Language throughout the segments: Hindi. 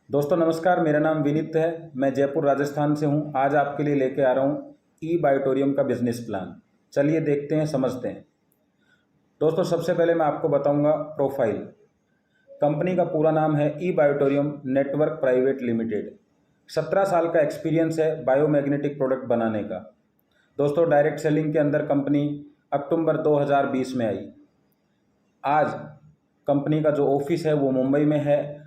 दोस्तों नमस्कार, मेरा नाम विनीत है। मैं जयपुर राजस्थान से हूँ। आज आपके लिए लेके आ रहा हूँ ई बायोटोरियम का बिजनेस प्लान। चलिए देखते हैं, समझते हैं। दोस्तों सबसे पहले मैं आपको बताऊंगा प्रोफाइल। कंपनी का पूरा नाम है ई बायोटोरियम नेटवर्क प्राइवेट लिमिटेड। 17 साल का एक्सपीरियंस है बायोमैग्नेटिक प्रोडक्ट बनाने का। दोस्तों डायरेक्ट सेलिंग के अंदर कंपनी अक्टूबर 2020 में आई। आज कंपनी का जो ऑफिस है वो मुंबई में है।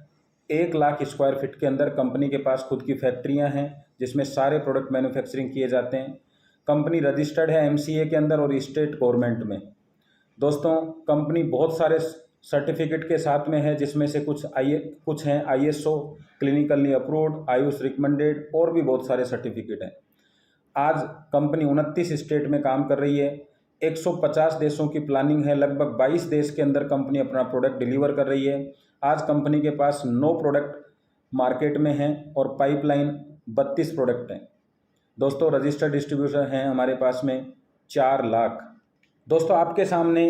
1 लाख स्क्वायर फीट के अंदर कंपनी के पास खुद की फैक्ट्रियां हैं जिसमें सारे प्रोडक्ट मैन्युफैक्चरिंग किए जाते हैं। कंपनी रजिस्टर्ड है एमसीए के अंदर और स्टेट गवर्नमेंट में। दोस्तों कंपनी बहुत सारे सर्टिफिकेट के साथ में है जिसमें से कुछ हैं ISO, clinically approved, Ayush recommended और भी बहुत सारे सर्टिफिकेट हैं। आज कंपनी 29 स्टेट में काम कर रही है। 150 देशों की प्लानिंग है। लगभग 22 देश के अंदर कंपनी अपना प्रोडक्ट डिलीवर कर रही है। आज कंपनी के पास 9 प्रोडक्ट मार्केट में हैं और पाइपलाइन 32 प्रोडक्ट हैं। दोस्तों रजिस्टर्ड डिस्ट्रीब्यूटर हैं हमारे पास में 4 लाख। दोस्तों आपके सामने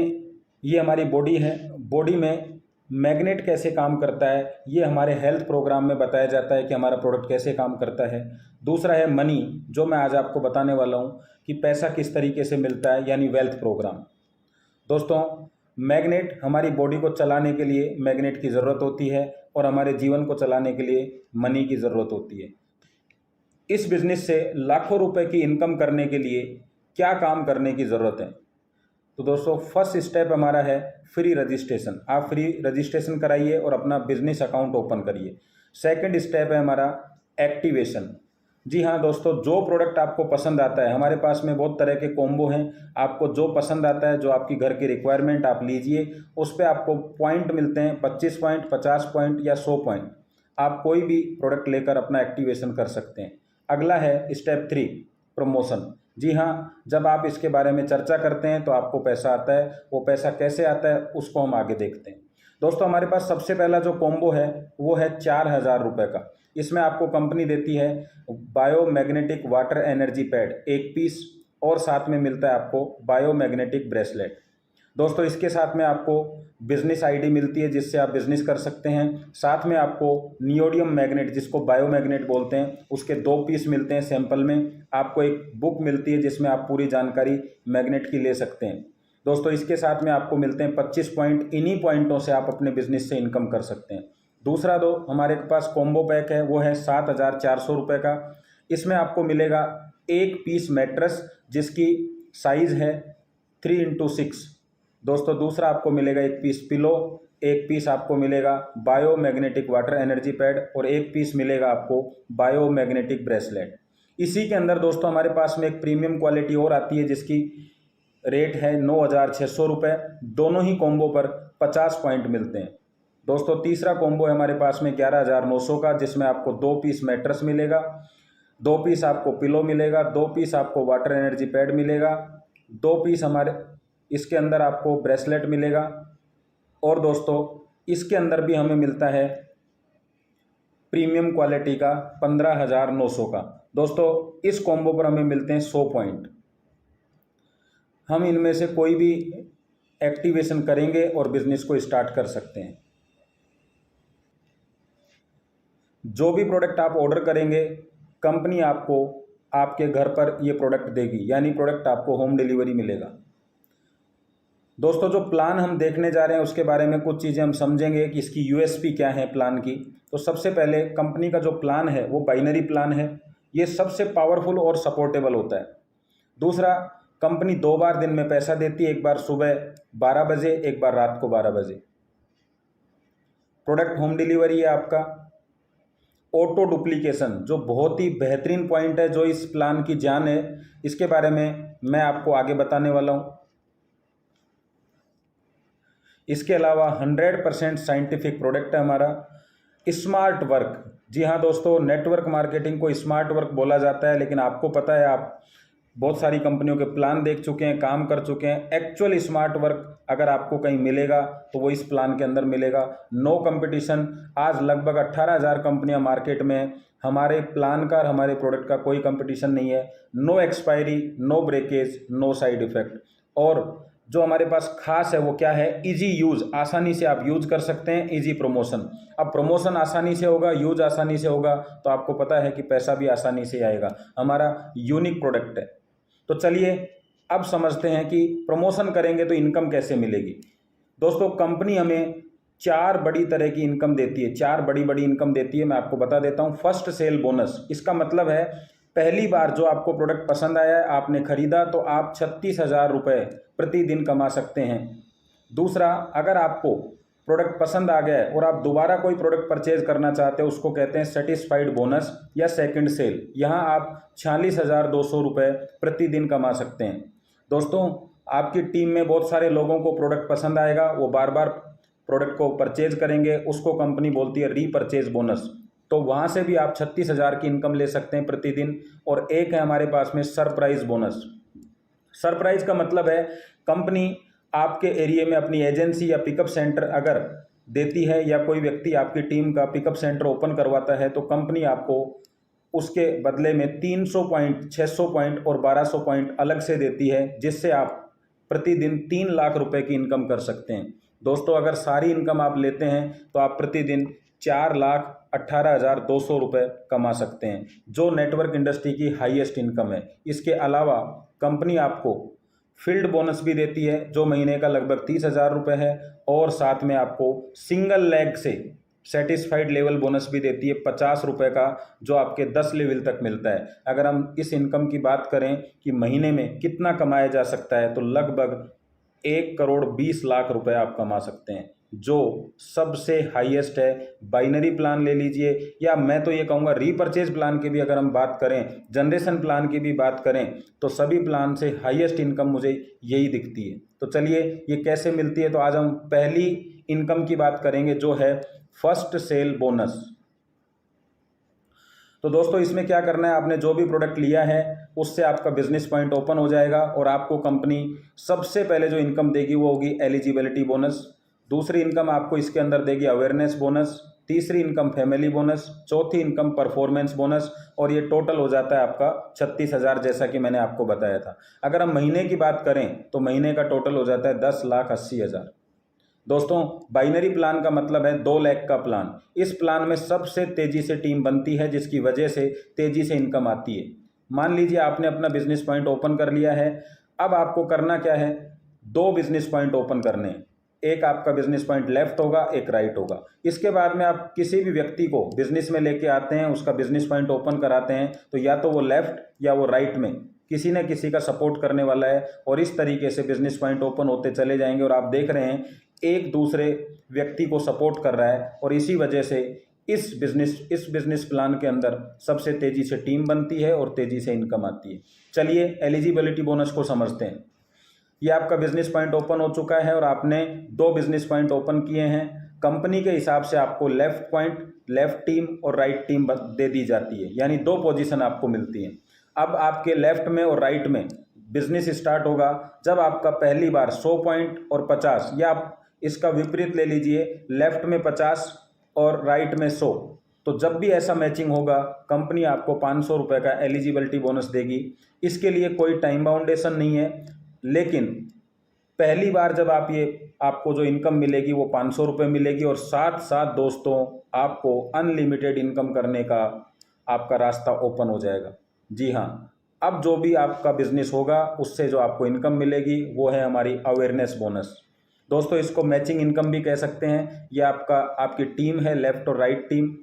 ये हमारी बॉडी है। बॉडी में मैग्नेट कैसे काम करता है ये हमारे हेल्थ प्रोग्राम में बताया जाता है कि हमारा प्रोडक्ट कैसे काम करता है। दूसरा है मनी, जो मैं आज आपको बताने वाला हूँ कि पैसा किस तरीके से मिलता है, यानी वेल्थ प्रोग्राम। दोस्तों मैग्नेट हमारी बॉडी को चलाने के लिए मैग्नेट की ज़रूरत होती है और हमारे जीवन को चलाने के लिए मनी की ज़रूरत होती है। इस बिज़नेस से लाखों रुपए की इनकम करने के लिए क्या काम करने की ज़रूरत है? तो दोस्तों फर्स्ट स्टेप हमारा है फ्री रजिस्ट्रेशन। आप फ्री रजिस्ट्रेशन कराइए और अपना बिजनेस अकाउंट ओपन करिए। सेकंड स्टेप है हमारा एक्टिवेशन। जी हाँ दोस्तों, जो प्रोडक्ट आपको पसंद आता है, हमारे पास में बहुत तरह के कॉम्बो हैं। आपको जो पसंद आता है, जो आपकी घर की रिक्वायरमेंट, आप लीजिए। उस पर आपको पॉइंट मिलते हैं 25 पॉइंट, 50 पॉइंट या 100 पॉइंट। आप कोई भी प्रोडक्ट लेकर अपना एक्टिवेशन कर सकते हैं। अगला है स्टेप 3 प्रमोशन। जी हाँ, जब आप इसके बारे में चर्चा करते हैं तो आपको पैसा आता है। वो पैसा कैसे आता है उसको हम आगे देखते हैं। दोस्तों हमारे पास सबसे पहला जो कॉम्बो है वो है 4,000 रुपये का। इसमें आपको कंपनी देती है biomagnetic water energy pad 1 piece और साथ में मिलता है आपको बायोमैग्नेटिक ब्रेसलेट। दोस्तों इसके साथ में आपको बिजनेस आईडी मिलती है जिससे आप बिजनेस कर सकते हैं। साथ में आपको नियोडियम मैग्नेट, जिसको बायोमैग्नेट बोलते हैं, उसके 2 पीस मिलते हैं सैंपल में। आपको एक बुक मिलती है जिसमें आप पूरी जानकारी मैग्नेट की ले सकते हैं। दोस्तों इसके साथ में आपको मिलते हैं 25 पॉइंट। इन्हीं पॉइंटों से आप अपने बिजनेस से इनकम कर सकते हैं। दूसरा दो हमारे पास कॉम्बो पैक है, वो है 7,400 रुपये का। इसमें आपको मिलेगा 1 पीस मैट्रेस जिसकी साइज़ है 3x6। दोस्तों दूसरा आपको मिलेगा 1 पीस पिलो, 1 पीस आपको मिलेगा बायोमैग्नेटिक वाटर एनर्जी पैड और 1 पीस मिलेगा आपको बायोमैग्नेटिक ब्रेसलेट। इसी के अंदर दोस्तों हमारे पास में एक प्रीमियम क्वालिटी और आती है जिसकी रेट है 9,600 रुपये। दोनों ही कॉम्बो पर 50 पॉइंट मिलते हैं। दोस्तों तीसरा कॉम्बो है हमारे पास में 11,900 का, जिसमें आपको 2 पीस मैट्रेस मिलेगा, 2 पीस आपको पिलो मिलेगा, 2 पीस आपको वाटर एनर्जी पैड मिलेगा, 2 पीस हमारे इसके अंदर आपको ब्रेसलेट मिलेगा। और दोस्तों इसके अंदर भी हमें मिलता है प्रीमियम क्वालिटी का 15,900 का। दोस्तों इस कॉम्बो पर हमें मिलते हैं 100 पॉइंट। हम इनमें से कोई भी एक्टिवेशन करेंगे और बिजनेस को स्टार्ट कर सकते हैं। जो भी प्रोडक्ट आप ऑर्डर करेंगे कंपनी आपको आपके घर पर ये प्रोडक्ट देगी, यानी प्रोडक्ट आपको होम डिलीवरी मिलेगा। दोस्तों जो प्लान हम देखने जा रहे हैं उसके बारे में कुछ चीज़ें हम समझेंगे कि इसकी यूएसपी क्या है प्लान की। तो सबसे पहले कंपनी का जो प्लान है वो बाइनरी प्लान है। ये सबसे पावरफुल और सपोर्टेबल होता है। दूसरा, कंपनी 2 बार दिन में पैसा देती है, एक बार सुबह 12 बजे, एक बार रात को 12 बजे। प्रोडक्ट होम डिलीवरी है आपका। ऑटो डुप्लीकेशन जो बहुत ही बेहतरीन पॉइंट है, जो इस प्लान की जान है, इसके बारे में मैं आपको आगे बताने वाला हूँ। इसके अलावा 100% साइंटिफिक प्रोडक्ट है हमारा। स्मार्ट वर्क, जी हाँ दोस्तों, नेटवर्क मार्केटिंग को स्मार्ट वर्क बोला जाता है, लेकिन आपको पता है आप बहुत सारी कंपनियों के प्लान देख चुके हैं, काम कर चुके हैं। एक्चुअल स्मार्ट वर्क अगर आपको कहीं मिलेगा तो वो इस प्लान के अंदर मिलेगा। No competition. आज लगभग 18,000 कंपनियां मार्केट में हैं। हमारे प्लान का और हमारे प्रोडक्ट का कोई कंपटीशन नहीं है। No expiry, no breakage, no side effect. और जो हमारे पास खास है वो क्या है, इजी यूज, आसानी से आप यूज कर सकते हैं, इजी प्रमोशन। अब प्रमोशन आसानी से होगा, यूज आसानी से होगा, तो आपको पता है कि पैसा भी आसानी से आएगा। हमारा यूनिक प्रोडक्ट है। तो चलिए अब समझते हैं कि प्रमोशन करेंगे तो इनकम कैसे मिलेगी। दोस्तों कंपनी हमें 4 बड़ी तरह की इनकम देती है, 4 बड़ी बड़ी इनकम देती है। मैं आपको बता देता हूँ। फर्स्ट सेल बोनस, इसका मतलब है पहली बार जो आपको प्रोडक्ट पसंद आया है, आपने खरीदा, तो आप 36,000 रुपये प्रतिदिन कमा सकते हैं। दूसरा, अगर आपको प्रोडक्ट पसंद आ गया है और आप दोबारा कोई प्रोडक्ट परचेज करना चाहते हो, उसको कहते हैं सेटिस्फाइड बोनस या सेकंड सेल। यहाँ आप 46,200 रुपये प्रतिदिन कमा सकते हैं। दोस्तों आपकी टीम में बहुत सारे लोगों को प्रोडक्ट पसंद आएगा, वो बार बार प्रोडक्ट को परचेज करेंगे, उसको कंपनी बोलती है रीपरचेज बोनस। तो वहाँ से भी आप 36,000 की इनकम ले सकते हैं प्रतिदिन। और एक है हमारे पास में सरप्राइज बोनस। सरप्राइज का मतलब है कंपनी आपके एरिया में अपनी एजेंसी या पिकअप सेंटर अगर देती है, या कोई व्यक्ति आपकी टीम का पिकअप सेंटर ओपन करवाता है, तो कंपनी आपको उसके बदले में 300 पॉइंट, 600 पॉइंट और 1200 पॉइंट अलग से देती है, जिससे आप प्रतिदिन 3 लाख रुपए की इनकम कर सकते हैं। दोस्तों अगर सारी इनकम आप लेते हैं तो आप प्रतिदिन 4,18,200 रुपये कमा सकते हैं, जो नेटवर्क इंडस्ट्री की हाईएस्ट इनकम है। इसके अलावा कंपनी आपको फील्ड बोनस भी देती है, जो महीने का लगभग 30,000 रुपये है, और साथ में आपको सिंगल लेग से सेटिस्फाइड लेवल बोनस भी देती है 50 रुपये का, जो आपके 10 लेवल तक मिलता है। अगर हम इस इनकम की बात करें कि महीने में कितना कमाया जा सकता है, तो लगभग 1,20,00,000 रुपये आप कमा सकते हैं, जो सबसे हाईएस्ट है। बाइनरी प्लान ले लीजिए, या मैं तो ये कहूँगा रीपरचेज प्लान की भी अगर हम बात करें, जनरेशन प्लान की भी बात करें, तो सभी प्लान से हाईएस्ट इनकम मुझे यही दिखती है। तो चलिए ये कैसे मिलती है, तो आज हम पहली इनकम की बात करेंगे, जो है फर्स्ट सेल बोनस। तो दोस्तों इसमें क्या करना है, आपने जो भी प्रोडक्ट लिया है उससे आपका बिजनेस पॉइंट ओपन हो जाएगा, और आपको कंपनी सबसे पहले जो इनकम देगी वो होगी एलिजिबिलिटी बोनस। दूसरी इनकम आपको इसके अंदर देगी अवेयरनेस बोनस। तीसरी इनकम फैमिली बोनस। चौथी इनकम परफॉर्मेंस बोनस। और ये टोटल हो जाता है आपका 36,000, जैसा कि मैंने आपको बताया था। अगर हम महीने की बात करें तो महीने का टोटल हो जाता है 10,80,000। दोस्तों बाइनरी प्लान का मतलब है 2 लाख का प्लान। इस प्लान में सबसे तेजी से टीम बनती है, जिसकी वजह से तेजी से इनकम आती है। मान लीजिए आपने अपना बिजनेस पॉइंट ओपन कर लिया है। अब आपको करना क्या है, 2 बिजनेस पॉइंट ओपन करने हैं। एक आपका बिजनेस पॉइंट लेफ्ट होगा, एक राइट होगा। इसके बाद में आप किसी भी व्यक्ति को बिजनेस में लेके आते हैं, उसका बिजनेस पॉइंट ओपन कराते हैं, तो या तो वो लेफ्ट या वो राइट में किसी न किसी का सपोर्ट करने वाला है, और इस तरीके से बिजनेस पॉइंट ओपन होते चले जाएंगे। और आप देख रहे हैं एक दूसरे व्यक्ति को सपोर्ट कर रहा है, और इसी वजह से इस बिजनेस प्लान के अंदर सबसे तेजी से टीम बनती है और तेजी से इनकम आती है। चलिए एलिजिबिलिटी बोनस को समझते हैं। ये आपका बिजनेस पॉइंट ओपन हो चुका है और आपने 2 बिजनेस पॉइंट ओपन किए हैं। कंपनी के हिसाब से आपको लेफ्ट पॉइंट, लेफ्ट टीम और राइट टीम दे दी जाती है, यानी 2 पोजीशन आपको मिलती हैं। अब आपके लेफ्ट में और राइट में बिजनेस स्टार्ट होगा जब आपका पहली बार 100 पॉइंट और 50, या आप इसका विपरीत ले लीजिए, लेफ्ट में 50 और राइट में 100। तो जब भी ऐसा मैचिंग होगा, कंपनी आपको 500 रुपये का एलिजिबिलिटी बोनस देगी। इसके लिए कोई टाइम बाउंडेशन नहीं है, लेकिन पहली बार जब आपको जो इनकम मिलेगी वो 500 रुपये मिलेगी, और साथ साथ दोस्तों आपको अनलिमिटेड इनकम करने का आपका रास्ता ओपन हो जाएगा। जी हाँ, अब जो भी आपका बिजनेस होगा उससे जो आपको इनकम मिलेगी वो है हमारी अवेयरनेस बोनस। दोस्तों इसको मैचिंग इनकम भी कह सकते हैं। ये आपकी टीम है, लेफ्ट और राइट टीम।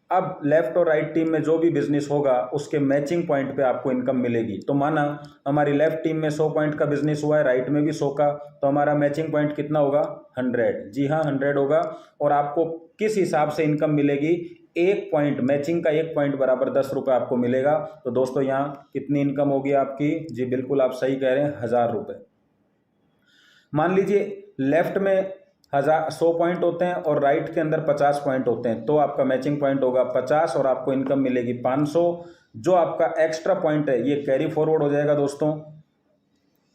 अब लेफ्ट और राइट टीम में जो भी बिजनेस होगा उसके मैचिंग पॉइंट पे आपको इनकम मिलेगी। तो माना हमारी लेफ्ट टीम में 100 पॉइंट का बिजनेस हुआ है, राइट में भी 100 का, तो हमारा मैचिंग पॉइंट कितना होगा, 100। जी हाँ 100 होगा। और आपको किस हिसाब से इनकम मिलेगी, 1 पॉइंट, मैचिंग का 1 पॉइंट बराबर 10 रुपये आपको मिलेगा। तो दोस्तों यहाँ कितनी इनकम होगी आपकी, जी बिल्कुल आप सही कह रहे हैं, 1000 रुपये। मान लीजिए लेफ्ट में 100 पॉइंट होते हैं और राइट के अंदर 50 पॉइंट होते हैं, तो आपका मैचिंग पॉइंट होगा 50 और आपको इनकम मिलेगी 500। जो आपका एक्स्ट्रा पॉइंट है ये कैरी फॉरवर्ड हो जाएगा। दोस्तों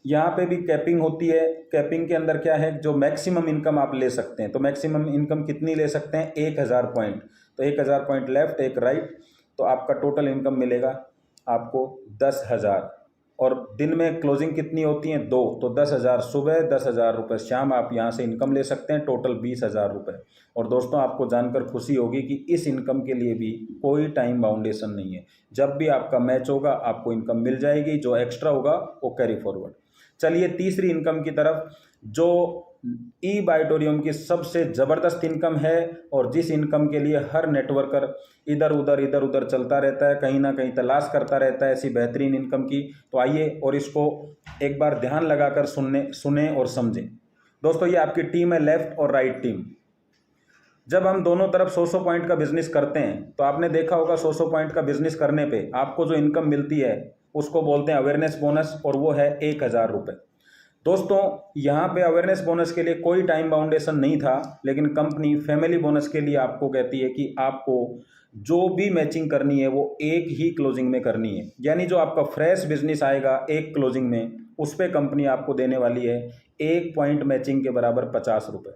यहाँ पे भी कैपिंग होती है। कैपिंग के अंदर क्या है, जो मैक्सिमम इनकम आप ले सकते हैं, तो मैक्सिमम इनकम कितनी ले सकते हैं, 1000 पॉइंट। तो 1000 पॉइंट लेफ्ट, एक राइट, तो आपका टोटल इनकम मिलेगा आपको 10,000। और दिन में क्लोजिंग कितनी होती है 2, तो 10,000 सुबह 10,000 रुपये शाम आप यहाँ से इनकम ले सकते हैं, टोटल 20,000 रुपये। और दोस्तों आपको जानकर खुशी होगी कि इस इनकम के लिए भी कोई टाइम बाउंडेशन नहीं है, जब भी आपका मैच होगा आपको इनकम मिल जाएगी, जो एक्स्ट्रा होगा वो कैरी फॉरवर्ड। चलिए तीसरी इनकम की तरफ, जो ई बाइटोरियम की सबसे ज़बरदस्त इनकम है और जिस इनकम के लिए हर नेटवर्कर इधर उधर चलता रहता है, कहीं ना कहीं तलाश करता रहता है ऐसी बेहतरीन इनकम की। तो आइए और इसको एक बार ध्यान लगाकर सुने और समझें। दोस्तों ये आपकी टीम है, लेफ्ट और राइट टीम। जब हम दोनों तरफ 100 पॉइंट का बिजनेस करते हैं तो आपने देखा होगा 100 पॉइंट का बिजनेस करने पे आपको जो इनकम मिलती है उसको बोलते हैं अवेयरनेस बोनस, और वो है 1,000 रुपये। दोस्तों यहाँ पे अवेयरनेस बोनस के लिए कोई टाइम बाउंडेशन नहीं था, लेकिन कंपनी फैमिली बोनस के लिए आपको कहती है कि आपको जो भी मैचिंग करनी है वो एक ही क्लोजिंग में करनी है, यानी जो आपका फ्रेश बिजनेस आएगा एक क्लोजिंग में उस पर कंपनी आपको देने वाली है 1 पॉइंट मैचिंग के बराबर 50 रुपये।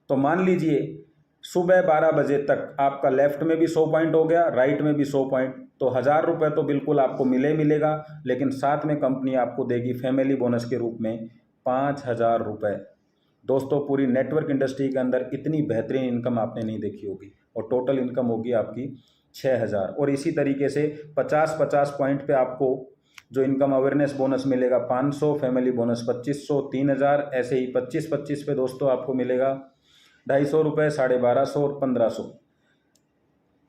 तो मान लीजिए सुबह 12 बजे तक आपका लेफ्ट में भी 100 पॉइंट हो गया, राइट में भी 100 पॉइंट, तो 1,000 रुपये तो बिल्कुल आपको मिलेगा, लेकिन साथ में कंपनी आपको देगी फैमिली बोनस के रूप में 5,000 रुपये। दोस्तों पूरी नेटवर्क इंडस्ट्री के अंदर इतनी बेहतरीन इनकम आपने नहीं देखी होगी, और टोटल इनकम होगी आपकी 6,000। और इसी तरीके से 50-50 पॉइंट पे आपको जो इनकम अवेयरनेस बोनस मिलेगा 500, फैमिली बोनस 2,500, 3,000, ऐसे ही 25-25 पे दोस्तों आपको मिलेगा 250 रुपये, 1,250 और 1,500।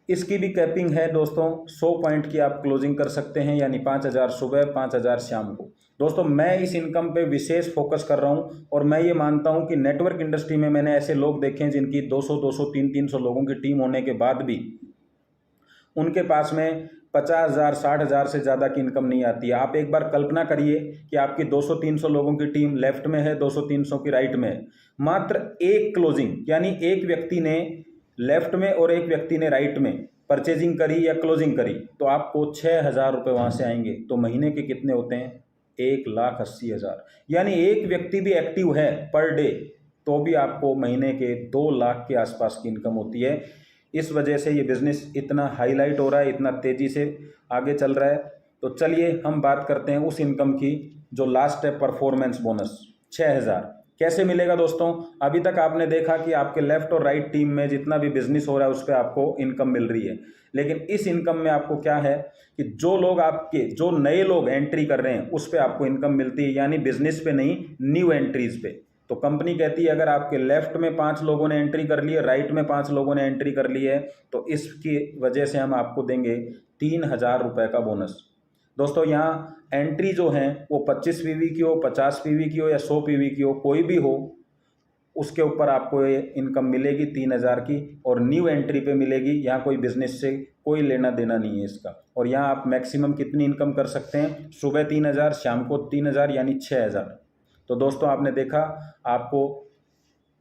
इसकी भी कैपिंग है दोस्तों, 100 पॉइंट की आप क्लोजिंग कर सकते हैं, यानी 5,000 सुबह 5,000 शाम को। दोस्तों मैं इस इनकम पे विशेष फोकस कर रहा हूं, और मैं ये मानता हूं कि नेटवर्क इंडस्ट्री में मैंने ऐसे लोग देखे हैं जिनकी 200, 300 लोगों की टीम होने के बाद भी उनके पास में 50,000, 60,000 से ज़्यादा की इनकम नहीं आती है। आप एक बार कल्पना करिए कि आपकी 200-300 लोगों की टीम लेफ्ट में है, 200-300 की राइट में है, मात्र एक क्लोजिंग, यानी एक व्यक्ति ने लेफ्ट में और एक व्यक्ति ने राइट में परचेजिंग करी या क्लोजिंग करी, तो आपको 6,000 रुपये वहाँ से आएंगे। तो महीने के कितने होते हैं 1,80,000, यानी एक व्यक्ति भी एक्टिव है पर डे तो भी आपको महीने के 2 लाख के आसपास की इनकम होती है। इस वजह से ये बिज़नेस इतना हाईलाइट हो रहा है, इतना तेज़ी से आगे चल रहा है। तो चलिए हम बात करते हैं उस इनकम की जो लास्ट है, परफॉर्मेंस बोनस 6,000 कैसे मिलेगा। दोस्तों अभी तक आपने देखा कि आपके लेफ्ट और राइट टीम में जितना भी बिजनेस हो रहा है उस पर आपको इनकम मिल रही है, लेकिन इस इनकम में आपको क्या है कि जो नए लोग एंट्री कर रहे हैं उस पर आपको इनकम मिलती है, यानी बिजनेस पे नहीं, न्यू एंट्रीज पे। तो कंपनी कहती है अगर आपके लेफ्ट में 5 लोगों ने एंट्री कर ली है, राइट में 5 लोगों ने एंट्री कर ली है, तो इसकी वजह से हम आपको देंगे 3,000 रुपये का बोनस। दोस्तों यहाँ एंट्री जो है वो 25 पीवी की हो, 50 पीवी की हो या 100 पीवी की हो, कोई भी हो, उसके ऊपर आपको ये इनकम मिलेगी 3,000 की, और न्यू एंट्री पे मिलेगी। यहाँ कोई बिजनेस से कोई लेना देना नहीं है इसका। और यहाँ आप मैक्सिमम कितनी इनकम कर सकते हैं, सुबह 3,000, शाम को 3,000, यानी 6,000। तो दोस्तों आपने देखा आपको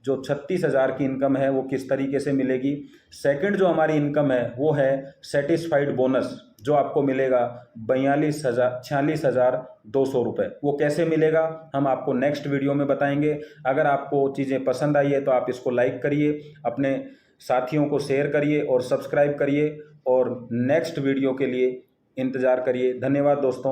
जो 36,000 की इनकम है वो किस तरीके से मिलेगी। सेकंड जो हमारी इनकम है वो है सेटिस्फाइड बोनस, जो आपको मिलेगा 46,200 रुपये। वो कैसे मिलेगा हम आपको नेक्स्ट वीडियो में बताएंगे। अगर आपको चीज़ें पसंद आई है तो आप इसको लाइक करिए, अपने साथियों को शेयर करिए और सब्सक्राइब करिए, और नेक्स्ट वीडियो के लिए इंतज़ार करिए। धन्यवाद दोस्तों।